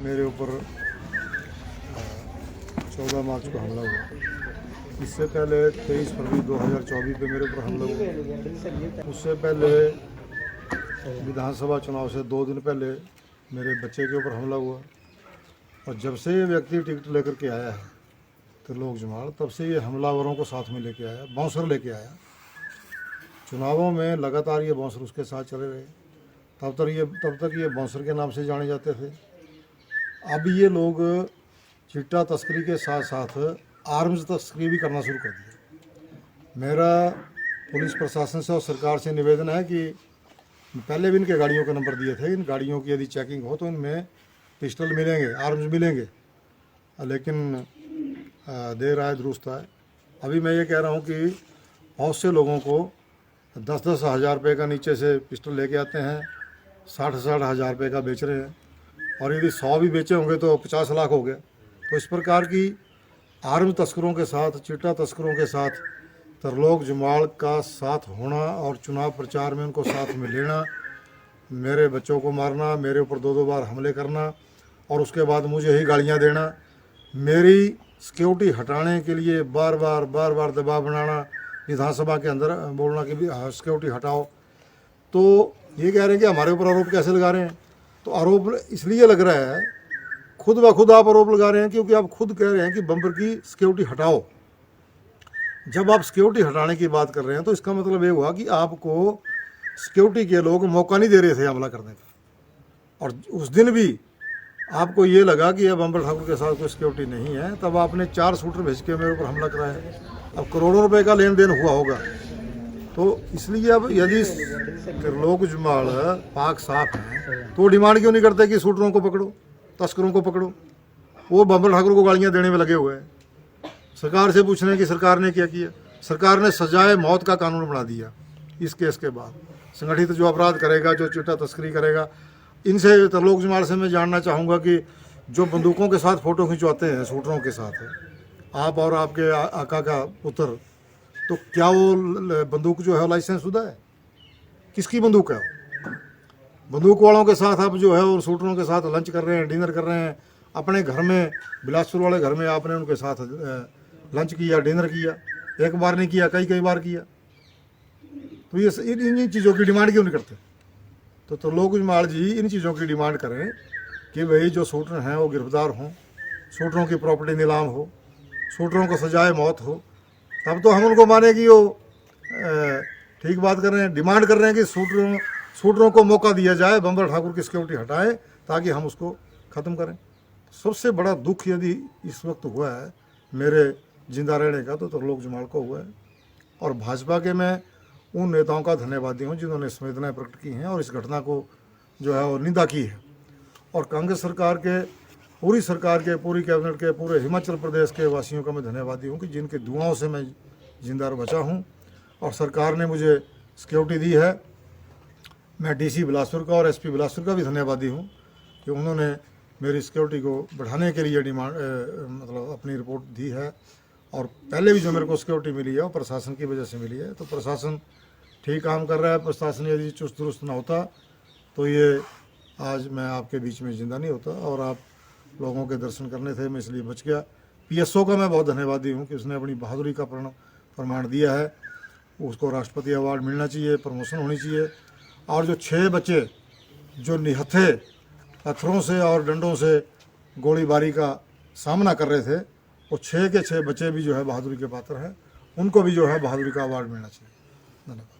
मेरे ऊपर 14 मार्च को हमला हुआ। इससे पहले 23 फरवरी 2024 पे मेरे ऊपर हमला हुआ। उससे पहले विधानसभा चुनाव से 2 दिन पहले मेरे बच्चे के ऊपर हमला हुआ। और जब से ये व्यक्ति टिकट लेकर के आया है त्रिलोक जमाल, तब से ये हमलावरों को साथ में लेके आया, बाउंसर लेके आया। चुनावों में लगातार ये बाउंसर उसके साथ चले रहे। तब तक ये बाउंसर के नाम से जाने जाते थे। अब ये लोग चिट्टा तस्करी के साथ साथ आर्म्स तस्करी भी करना शुरू कर दिया। मेरा पुलिस प्रशासन से और सरकार से निवेदन है कि पहले भी इनके गाड़ियों के नंबर दिए थे, इन गाड़ियों की यदि चेकिंग हो तो इनमें पिस्टल मिलेंगे, आर्म्स मिलेंगे, लेकिन देर आए दुरुस्त आए। अभी मैं ये कह रहा हूँ कि बहुत से लोगों को 10-10 हज़ार रुपये का नीचे से पिस्टल लेके आते हैं, 60-60 हज़ार रुपये का बेच रहे हैं, और यदि 100 भी बेचे होंगे तो 50 लाख हो गए। तो इस प्रकार की आर्म तस्करों के साथ, चिट्टा तस्करों के साथ त्रिलोक जमाल का साथ होना और चुनाव प्रचार में उनको साथ में लेना, मेरे बच्चों को मारना, मेरे ऊपर 2-2 बार हमले करना और उसके बाद मुझे ही गालियां देना, मेरी सिक्योरिटी हटाने के लिए बार बार दबाव बनाना, विधानसभा के अंदर बोलना कि भी सिक्योरिटी हटाओ। तो ये कह रहे हैं कि हमारे ऊपर आरोप कैसे लगा रहे हैं। तो आरोप इसलिए लग रहा है, खुद ब खुद आप आरोप लगा रहे हैं, क्योंकि आप खुद कह रहे हैं कि बम्पर की सिक्योरिटी हटाओ। जब आप सिक्योरिटी हटाने की बात कर रहे हैं तो इसका मतलब ये हुआ कि आपको सिक्योरिटी के लोग मौका नहीं दे रहे थे हमला करने का। और उस दिन भी आपको ये लगा कि अब बम्पर ठाकुर के साथ कोई सिक्योरिटी नहीं है, तब आपने 4 शूटर भेज के मेरे ऊपर हमला कराया। अब करोड़ों रुपए का लेन देन हुआ होगा। तो इसलिए अब यदि त्रिलोक जमाल पाक साफ हैं तो डिमांड क्यों नहीं करते कि शूटरों को पकड़ो, तस्करों को पकड़ो। वो बम्बर ठाकुर को गालियां देने में लगे हुए हैं। सरकार से पूछ रहे हैं कि सरकार ने क्या किया। सरकार ने सजाए मौत का कानून बना दिया इस केस के बाद। संगठित जो अपराध करेगा, जो चिट्टा तस्करी करेगा, इनसे त्रिलोक जमाल से मैं जानना चाहूँगा कि जो बंदूकों के साथ फ़ोटो खिंचवाते हैं शूटरों के साथ, आप और आपके आका का पुत्र, तो क्या वो बंदूक जो है लाइसेंस शुदा है? किसकी बंदूक है? बंदूक वालों के साथ आप जो है उन शूटरों के साथ लंच कर रहे हैं, डिनर कर रहे हैं। अपने घर में, बिलासपुर वाले घर में आपने उनके साथ लंच किया, डिनर किया। एक बार नहीं किया, कई बार किया। तो ये इन चीज़ों की डिमांड क्यों नहीं करते? तो त्रिलोक जमाल जी इन चीज़ों की डिमांड करें कि भाई जो शूटर हैं वो गिरफ्तार हों, शूटरों की प्रॉपर्टी नीलाम हो, शूटरों को सजाए मौत हो, तब तो हम उनको माने कि वो ठीक बात कर रहे हैं। डिमांड कर रहे हैं कि शूटरों को मौका दिया जाए, बम्बर ठाकुर की सिक्योरिटी हटाएं ताकि हम उसको ख़त्म करें। सबसे बड़ा दुख यदि इस वक्त हुआ है मेरे जिंदा रहने का तो त्रिलोक जमाल को हुआ है। और भाजपा के मैं उन नेताओं का धन्यवादी हूँ जिन्होंने संवेदनाएं प्रकट की हैं और इस घटना को जो है वो निंदा की है। और कांग्रेस सरकार के, पूरी सरकार के, पूरी कैबिनेट के, पूरे हिमाचल प्रदेश के वासियों का मैं धन्यवादी हूँ कि जिनके दुआओं से मैं जिंदा बचा हूँ और सरकार ने मुझे सिक्योरिटी दी है। मैं डीसी बिलासपुर का और एसपी बिलासपुर का भी धन्यवादी हूँ कि उन्होंने मेरी सिक्योरिटी को बढ़ाने के लिए मतलब अपनी रिपोर्ट दी है। और पहले भी जो मेरे को सिक्योरिटी मिली है वो प्रशासन की वजह से मिली है। तो प्रशासन ठीक काम कर रहा है। प्रशासन यदि चुस्त दुरुस्त ना होता तो ये आज मैं आपके बीच में जिंदा नहीं होता और आप लोगों के दर्शन करने थे, मैं इसलिए बच गया। पीएसओ का मैं बहुत धन्यवादी हूँ कि उसने अपनी बहादुरी का प्रमाण दिया है। उसको राष्ट्रपति अवार्ड मिलना चाहिए, प्रमोशन होनी चाहिए। और जो 6 बच्चे जो निहत्थे पत्थरों से और डंडों से गोलीबारी का सामना कर रहे थे, वो 6 के 6 बच्चे भी जो है बहादुरी के पात्र हैं। उनको भी जो है बहादुरी का अवार्ड मिलना चाहिए। धन्यवाद।